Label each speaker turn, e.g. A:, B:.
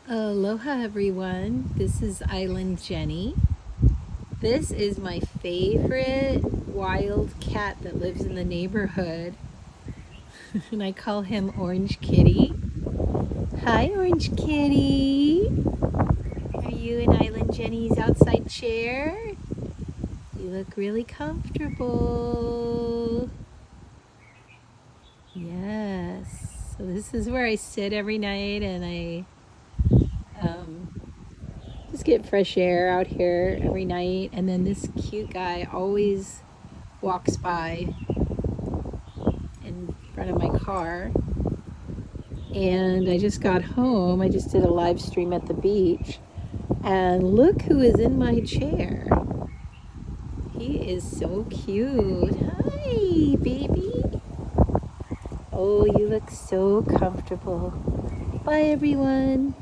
A: Aloha everyone, this is Island Jenny. This is my favorite wild cat that lives in the neighborhood and I call him Orange Kitty. Hi Orange Kitty! Are you in Island Jenny's outside chair? You look really comfortable. Yes, so this is where I sit every night and I just get fresh air out here every night. And then this cute guy always walks by in front of my car. And I just got home. I just did a live stream at the beach. And look who is in my chair. He is so cute. Hi, baby. Oh, you look so comfortable. Bye, everyone.